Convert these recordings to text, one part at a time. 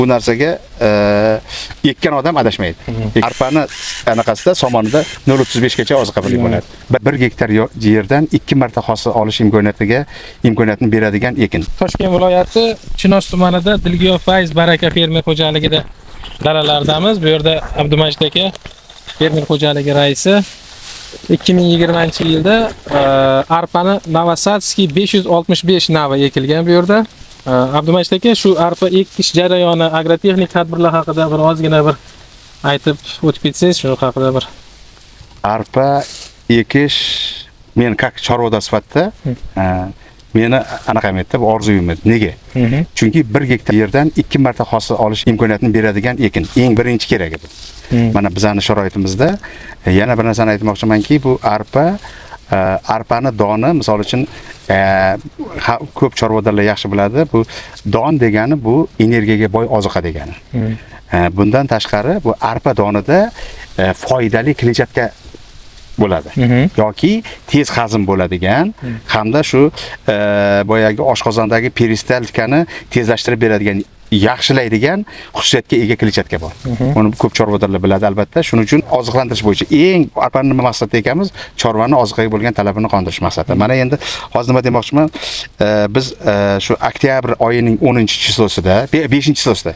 Bu narsaga ekkan odam adashmaydi. Arpani anaqasida somonida 0.35 gacha oziqa puli bo'ladi. 1 gektar yerdan 2 marta hosil olish imkoniyatini beradigan ekin. Toshkent viloyati Chinoz tumanida Dilgiyo Fayz Baraka fermer xo'jaligida dalalardamiz. Bu yerda Abdumajid aka fermer xo'jaligi raisi 2020-yilda arpani Novosatskiy 565 navi ekilgan bu yerda. Abdumajid aka, shu arpa ekish jarayoni, agrotexnik tadbirlar haqida bir ozgina bir aytib o'tib ketsangiz, shu haqida bir. Arpa ekish men как chorvada sifatida meni anaqa bu orzuyim edi. Nega? Chunki 1 gektar yerdan 2 marta hosil olish imkoniyatini beradigan ekin eng birinchi kerak edi. Mana bizning sharoitimizda yana bir narsani aytmoqchimanki, bu arpani doni, misol uchun ko'p chorvadarlar yaxshi biladi, bu don degani bu energiyaga boy oziqa degani. Bundan tashqari bu arpa donida foydali kletchatka bo'ladi yoki tez hazm bo'ladigan hamda shu boyagi oshqozondagi peristaltikani tezlashtirib beradigan, yaxshilaydigan xususiyatga ega kletchatka bor. Uni ko'p chorvadarlar biladi albatta. Shuning uchun oziqlantirish bo'yicha eng arpani nima maqsadda ekamiz? Chorvani oziqaga bo'lgan talabini qondirish maqsadida. Mana endi hozir nima demoqchiman? Biz shu oktyabr oyining 10-chilosida, 5-chilosida,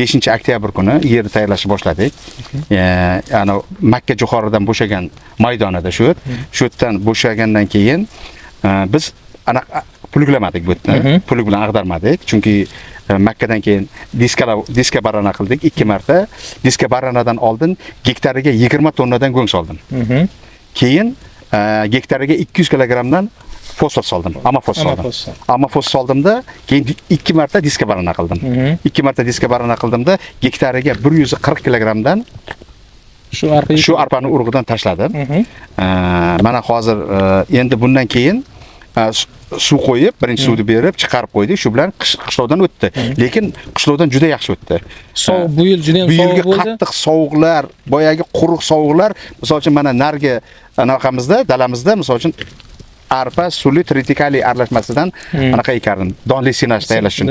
5-oktyabr kuni yerni tayyorlashni boshladik. Ya'ni Makka jo'xoridan bo'shagan maydonida shu yerdan bo'shagandan keyin biz pulglamadik bu yerni. Pul bilan ag'darmadik. Chunki Makkadan keyin diska barana qildik 2 marta. Diska baranadan oldin gektariga 20 tonnadan go'ng soldim. Keyin gektariga 200 kilogramdan fosfor soldim. Amafos soldimda keyin 2 marta diska barana qildim. 2 marta diska barana qildimda gektariga 140 kilogramdan shu arpani urug'idan tashladim. Mana hozir endi bundan keyin suv qo'yib, birinchi suvni berib, chiqarib qo'ydik. Shu bilan qishlovdan o'tdi. Lekin qishlovdan juda yaxshi o'tdi. Sovuq, bu yil juda ham sovuq bo'ldi. Qattiq sovuqlar, boyagi quruq sovuqlar, misol uchun mana nargi anaqamizda, dalamizda misol uchun arpa suli tritikali aralashmasidan anaqa ekardim. Donli sinaj tayyorlash uchun.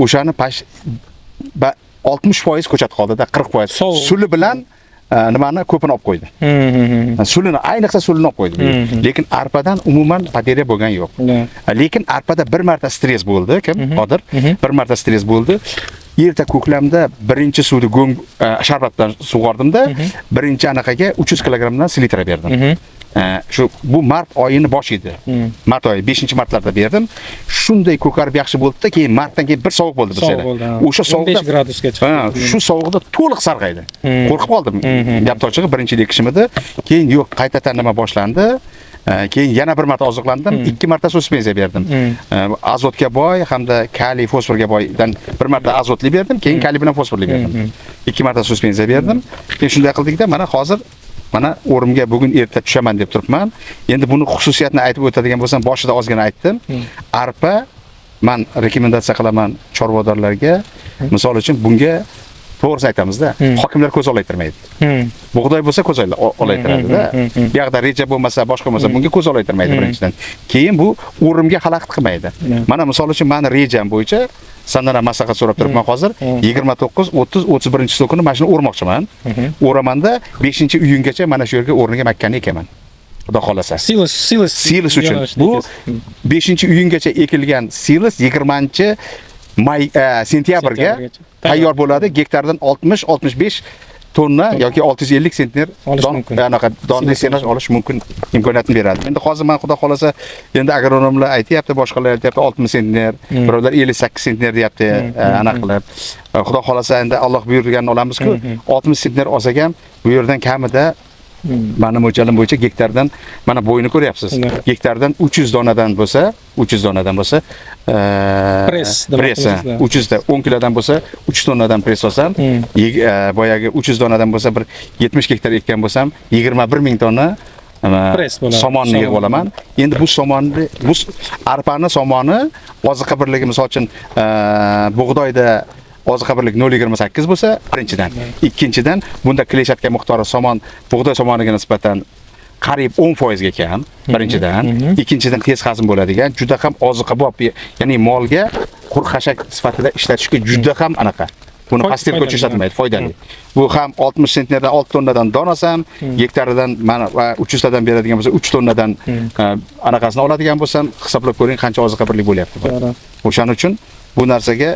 O'shani 60% ko'chat qoldida, 40% suli bilan nimani ko'pini olib qo'ydi. Sulini, ayniqsa sulini olib qo'ydi. Lekin arpadan umuman patiriya bo'lgan yo'q. Lekin arpada bir marta stress bo'ldi, kim? Qodir. Bir marta stress bo'ldi. Erta ko'klamda birinchi suvni go'ng sharbat bilan sug'ordimda, birinchi anaqaga 300 kilogramdan selitra berdim. Shu bu mart oyining boshi edi. Mart oyi 5-martlarda berdim. Shunday ko'karib yaxshi bo'ldi-da, keyin martdan keyin bir sovuq bo'ldi bizda. O'sha sovuqda 15 gradusga chiqdi. Shu sovuqda to'liq sarg'aydi. Qo'rqib qoldim. Gap tochig'i birinchi ekishim edi. Keyin yo'q, qaytadan nima boshlandi. Keyin yana bir marta oziqlandim, 2 marta suspenziya berdim. Azotga boy hamda kaliy, fosforga boydan bir marta azotli berdim, keyin kaliy bilan fosforli berdim. 2 marta suspenziya berdim. Keyin shunday qildikda, mana hozir mana o'rimga bugun erta tushaman deb turibman. Endi buni xususiyatini aytib o'tadigan bo'lsam, boshida ozgina aytdim. Arpa men rekomendatsiya qilaman chorvadorlarga. Misol uchun bunga to'g'risini aytamiz-da, hokimlar ko'z olaytirmaydi. Bug'doy bo'lsa ko'z olaytiradi-da. Bu yoqda reja bo'lmasa, boshqa bo'lmasa bunga ko'z olaytirmaydi birinchidan. Keyin bu o'rimga xalaqit qilmaydi. Mana misol uchun meni rejam bo'yicha sandan maslahat so'rab turibman hozir 29, 30, 31-chi kuni mashina o'rmoqchiman. O'ramanda 5-iyungacha mana shu yerga o'rniga makkani ekaman. Xudo xolasa. Silis uchun. Bu 5-iyungacha ekilgan silis 20-sentyabrga tayyor bo'ladi. Gektardan 60-65 tonna yoki 650 sentner donli senaj olish mumkin imkoniyatini beradi. Endi hozir men xudo xolasa endi agronomlar aytayapti, boshqalar aytayapti 60 sentner, birovlar 58 sentner deyapti, aniq qilib. Xudo xolasa endi Alloh buyurganini olamiz-ku, 60 sentner olsak ham bu yerdan kamida mana mo'ljallam bo'yicha gektardan mana bo'yini ko'ryapsiz. Gektardan 300 donadan bo'lsa, press 300 da 10 kilodan bo'lsa, 3 tonnadan press olsam, boyagi 300 donadan bo'lsa, bir 70 gektar ekkan bo'lsam, 21 ming tonna somonni yig'ib olaman. Endi bu somonni, bu arpani somoni oziqa birligi, misol uchun bug'doyda oziqa birlik 0,28 bo'lsa, birinchidan. Ikkinchidan, bunda kletchatka miqdori somon, bug'doy somoniga nisbatan qariyb 10% ga kam, birinchidan. Ikkinchidan, tez hazm bo'ladigan, juda ham oziqa bop, ya'ni molga qurq xashak sifatida ishlatishga juda ham anaqa Buni pastirka o'chirishmaydi, foydali. Bu ham 60 sentnerdan 6 tonnadan don olsam, gektaridan mana 300 tadan beradigan bo'lsa, 3 tonnadan anaqasini oladigan bo'lsam, hisoblab ko'ring qancha oziqa birlik bo'lyapti. O'shaning uchun bu narsaga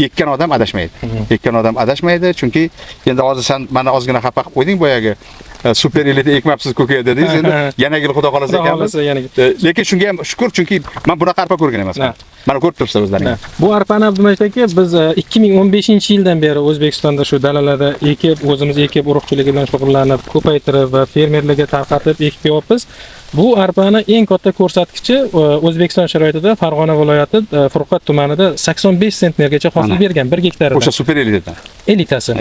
ekkan odam adashmaydi. Ekkan odam adashmaydi, chunki endi hozir sen mana ozgina xafa qilib qo'yding boyagi super elita ekmabsiz ko'kay dedingiz, endi yana yil xudo xolasa ekanmiz. Lekin shunga ham shukr, chunki men bunaqa arpa ko'rgan emasman. Mana ko'rib turibsiz o'zlaringiz. Bu arpani Abdumalik aka biz 2015-yildan beri O'zbekistonda shu dalalarda ekib, o'zimiz ekib, urug'chiligi bilan shug'ullanib, ko'paytirib va fermerlarga tarqatib ekib beryapmiz. Bu arpani eng katta ko'rsatkichi O'zbekiston sharoitida Farg'ona viloyati Furqat tumanida 85 sentnergacha hosil bergan 1 gektarida. O'sha super elitadan. Elitasi.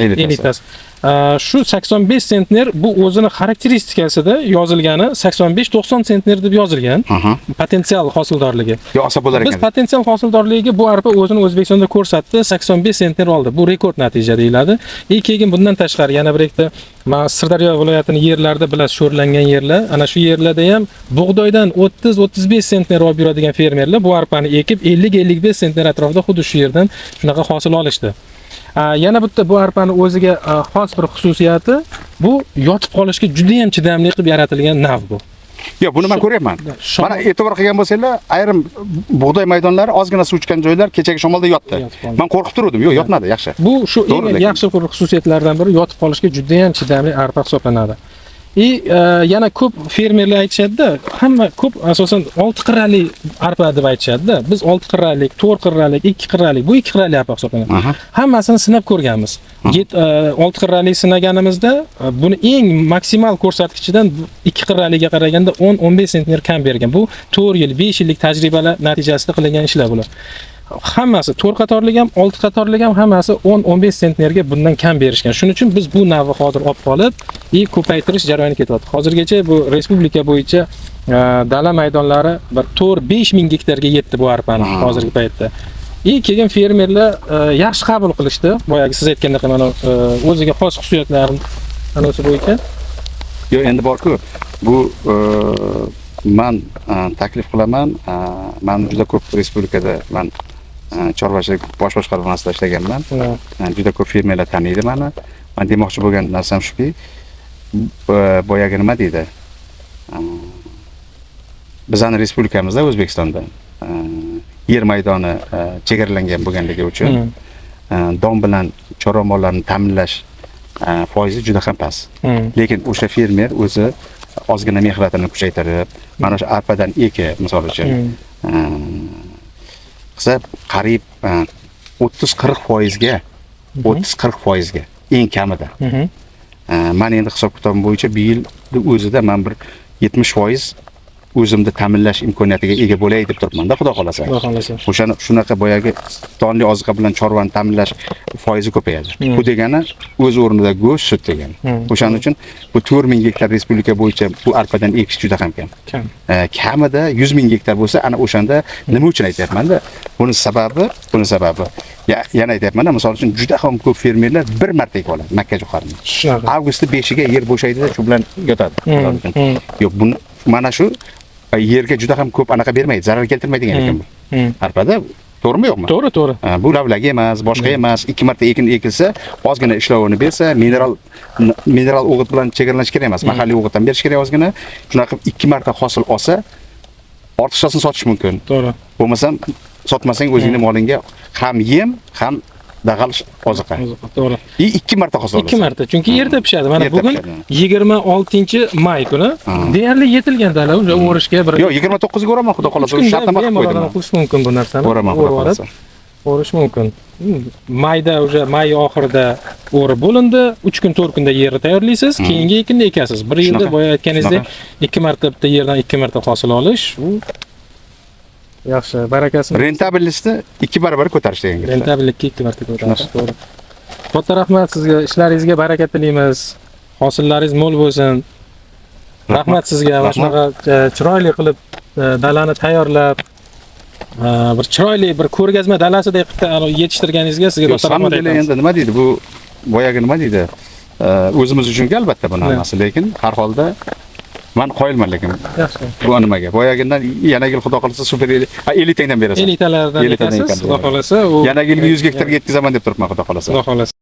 Shu 85 sentner bu o'zini xarakteristikasida yozilgani 85-90 sentner deb yozilgan. Potensial hosildorligi. Yo, olsa bo'lar ekan. Biz potensial hosildorligiga bu arpa o'zini O'zbekistonda ko'rsatdi, 85 sentner oldi. Bu rekord natija deyiladi. Keyin bundan tashqari yana bir ikkita Sirdaryo viloyatining yerlarida bilasiz, sho'rlangan yerlar, ana shu yerlarda ham bug'doydan 30-35 sentner olib yuradigan fermerlar bu arpani ekib 50-55 sentner atrofida xuddi shu yerdan shunaqa hosil olishdi. Yana bitta bu arpani o'ziga xos bir xususiyati, bu yotib qolishga juda ham chidamli qilib yaratilgan nav bu. Yo'q, buni men ko'ryapman. Mana e'tibor qilgan bo'lsanglar, ayrim bug'doy maydonlari ozgina suv chiqqan joylar kechagi shamolda yotdi. Men qo'rqib turdim. Yo'q, yotmadi, yaxshi. Bu shu eng yaxshi xususiyatlardan biri, yotib qolishga juda ham chidamli arpa hisoblanadi. Yana ko'p fermerlar aytishadi-da, hamma ko'p asosan 6 qirrali arpa deb aytishadi-da. Biz 6 qirralik, 4 qirralik, 2 qirralik, bu 2 qirrali arpa hisoblanadi. Hammasini sinab ko'rganmiz. 6 qirralik sinaganimizda buni eng maksimal ko'rsatkichidan 2 qirraliga qaraganda 10-15 sentner kam bergan. Bu 4 yil, 5 yillik tajribalar natijasida qilingan ishlar bular. Hammasi 4 qatorlik ham, 6 qatorlik ham hammasi 10-15 sentnerga bundan kam berishgan. Shuning uchun biz bu navni hozir olib qolib, ko'paytirish jarayoniga ketyapti. Hozirgacha bu respublika bo'yicha dala maydonlari bir 4-5 ming gektarga yetdi bu arpani hozirgi paytda. Keyin fermerlar yaxshi qabul qilishdi. Boyagi siz aytgandek mana o'ziga xos xususiyatlarini anasi bo'yicha. Yo'q, endi bor-ku, bu men taklif qilaman. Men juda ko'p respublikada men chorvachilik bosh boshqarmasida ishlaganman. Juda ko'p fermerlar taniydi meni. Men demoqchi bo'lgan narsam shuki, boyagi nima deydi? Bizning respublikamizda O'zbekistonda yer maydoni chegaralangan bo'lganligi uchun don bilan chorva mollarini ta'minlash foizi juda ham past. Lekin o'sha fermer o'zi ozgina mehnatini kuchaytirib, mana shu arpadan misol uchun qilsa qariyb 30-40% ga eng kamida. Men endi hisob kitobim bo'yicha bu yil o'zida men bir 70% o'zimni ta'minlash imkoniyatiga ega bo'lay deb turibman-da, xudo xolasa. O'shani shunaqa boyagi donli oziqa bilan chorvani ta'minlash foizi ko'payadi. Bu degani o'z o'rnida go'sht, sut degani. O'shaning uchun bu 4000 gektar respublika bo'yicha bu arpadan ekish juda ham kam. Kamida 100 ming gektar bo'lsa, ana o'shanda nima uchun aytyapman-da? Buni sababi yana aytyapman, misol uchun juda ham ko'p fermerlar bir marta ekib oladi makkajo'xarini. Avgustda 5-ga yer bo'shaydi-da, shu bilan yotadi. Yo'q, buni mana shu yerga juda ham ko'p anaqa bermaydi, zarar keltirmaydigan ekan bu. Arpada to'g'rimi yo'qmi? To'g'ri. Bu lavlagi emas, boshqa emas, 2 marta ekin ekilsa, ozgina ishlovini bersa, mineral o'g'it bilan chegaralash kerak emas, mahalliy o'g'itdan berish kerak ozgina. Shunaqa 2 marta hosil olsa, ortiqchasini sotish mumkin. To'g'ri. Bo'lmasam, sotmasang o'zingning molingga ham yem, ham dag'al oziqa. To'g'ri. 2 marta hosil olasiz. 2 marta, chunki erta pishadi. Mana bugun 26-may kuni deyarli yetilgan dala, uje o'rishga bir. Yo'q, 29 ga o'raman, xudo xolasa, shartnoma qilib qo'ydim. Qilish mumkin bu narsani. O'raman, xudo xolasa. O'rish mumkin. Mayda may oxirida o'rib bo'lindi, 3 kun 4 kunda yerni tayyorlaysiz, keyingi ekinni ekasiz. Bir yilda boya aytganingizdek 2 marta bitta yerdan 2 marta hosil olish, u yaxshi, barakasi. Rentabillikni 2 barobar ko'tarish degan gap. Rentabillikni 2 marta ko'tarish, to'g'ri. Katta rahmat sizga, ishlaringizga baraka tilaymiz. Hosillaringiz mo'l bo'lsin. Rahmat sizga, mana shunaqa chiroyli qilib dalani tayyorlab, bir chiroyli bir ko'rgazma dalasidek qilib yetishtirganingizga sizga katta rahmat aytamiz. Endi nima deydi bu, boyagi nima deydi? O'zimiz uchun albatta bu narsasi, lekin har holda Men qoyilman lekin Yaxshi. bu nimaga. Boyagidan yana yil xudo qolsa super 50 tangdan berasan. Elitalardan 50 tadan ekasiz, ekan. xudo xolasa u Yana yilga 100 gektarga yetkazaman deb turibman xudo qolasa. xudo xolasa.